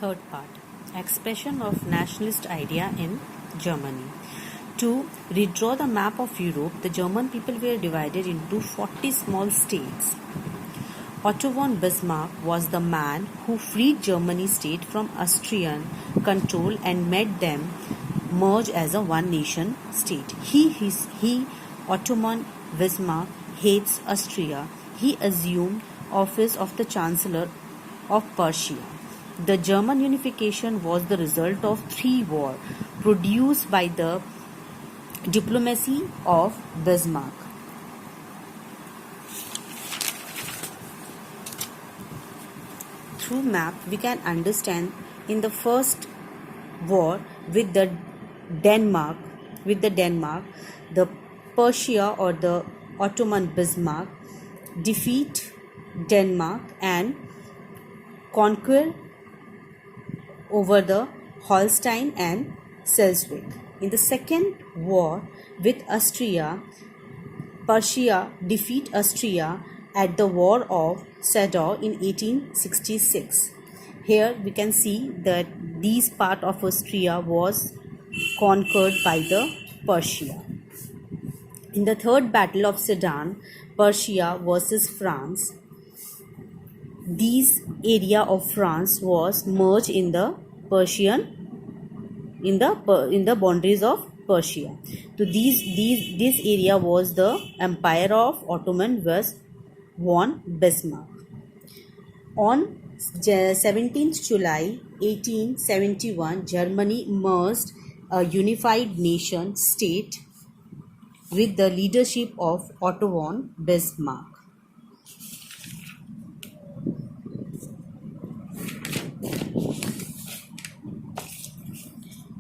Third part, expression of nationalist idea in Germany. To redraw the map of Europe, the German people were divided into 40 small states. Otto von Bismarck was the man who freed Germany's state from Austrian control and made them merge as a one-nation state. Otto von Bismarck, hates Austria. He assumed office of the Chancellor of Prussia. The German unification was the result of three wars produced by the diplomacy of Bismarck. Through map, we can understand in the first war with Denmark, the Prussia or the Ottoman Bismarck defeat Denmark and conquer over the Holstein and Schleswig. In the second war with Austria, Prussia defeat Austria at the War of Sedan in 1866. Here we can see that this part of Austria was conquered by the Prussia. In the third battle of Sedan, Prussia versus France, this area of France was merged in the boundaries of Prussia. So this area was the Empire of Ottoman von Bismarck. On 17th July 1871, Germany merged a unified nation state with the leadership of Otto von Bismarck.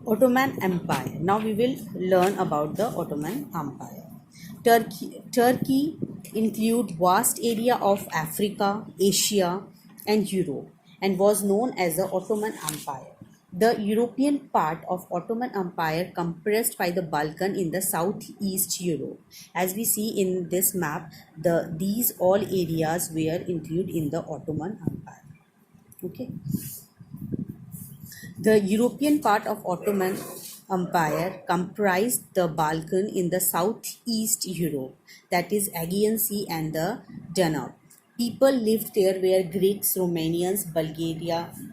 Ottoman Empire. Now we will learn about the Ottoman Empire. Turkey includes vast area of Africa, Asia and Europe and was known as the Ottoman Empire. The European part of Ottoman Empire comprised by the Balkan in the southeast Europe. As we see in this map, these all areas were included in the Ottoman Empire. Okay. The European part of Ottoman Empire comprised the Balkan in the southeast Europe, that is Aegean Sea and the Danube. People lived there were Greeks, Romanians,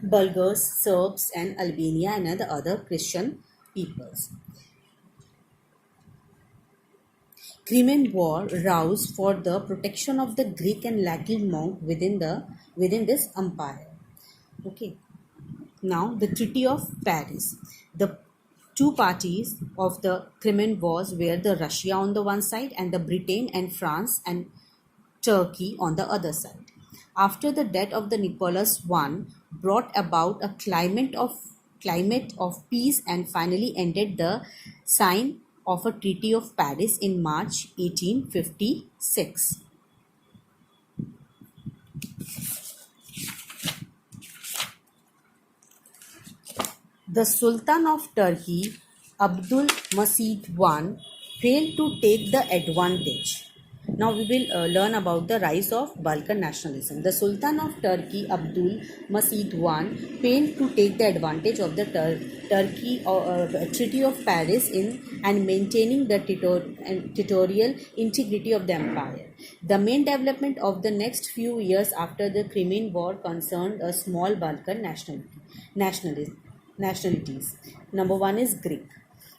Bulgars, Serbs and Albania and the other Christian peoples. Crimean War roused for the protection of the Greek and Latin monk within this empire. Okay. Now, the Treaty of Paris. The two parties of the Crimean Wars were the Russia on the one side and the Britain and France and Turkey on the other side. After the death of the Nicholas I, brought about a climate of peace and finally ended the sign of a Treaty of Paris in March 1856. The Sultan of Turkey, Abdul Majid I, failed to take the advantage. Now we will learn about the rise of Balkan nationalism. The Sultan of Turkey, Abdul Majid I, failed to take the advantage of the Treaty of Paris and maintaining the territorial integrity of the empire. The main development of the next few years after the Crimean War concerned a small Balkan nationalities. Number one is Greek.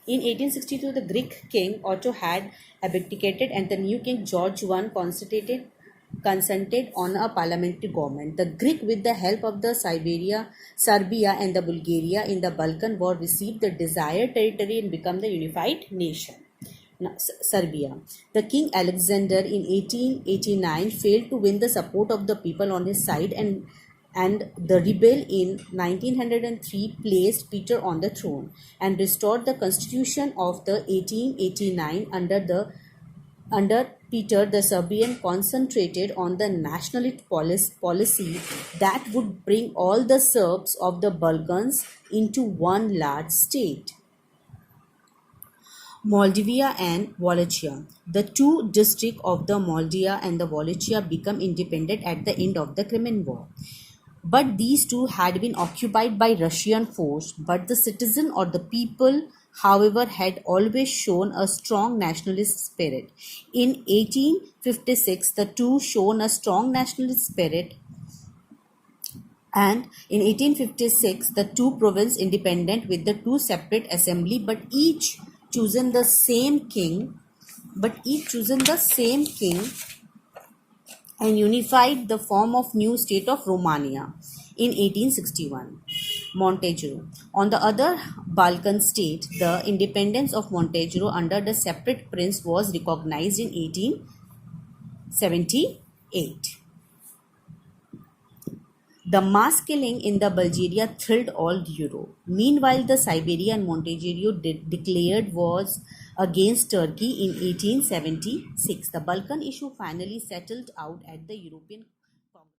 In 1862, the Greek king Otto had abdicated and the new king George I consented on a parliamentary government. The Greek, with the help of the Serbia and the Bulgaria in the Balkan War, received the desired territory and became the unified nation. Now, Serbia. The King Alexander in 1889 failed to win the support of the people on his side and the rebel in 1903 placed Peter on the throne and restored the constitution of the 1889 under Peter. The Serbian concentrated on the nationalist policy that would bring all the Serbs of the Balkans into one large state. Moldavia and Wallachia. The two districts of the Moldavia and the Wallachia become independent at the end of the Crimean War. but these two had been occupied by Russian force. But the citizen or the people, however, had always shown a strong nationalist spirit. In 1856, the two shown a strong nationalist spirit, and in 1856 the two province independent with the two separate assembly, but each chosen the same king and unified the form of new state of Romania in 1861. Montenegro. On the other Balkan state, the independence of Montenegro under the separate prince was recognized in 1878. The mass killing in the Bulgaria thrilled all Europe. Meanwhile, the Siberia and Montenegro declared wars against Turkey in 1876. The Balkan issue finally settled out at the European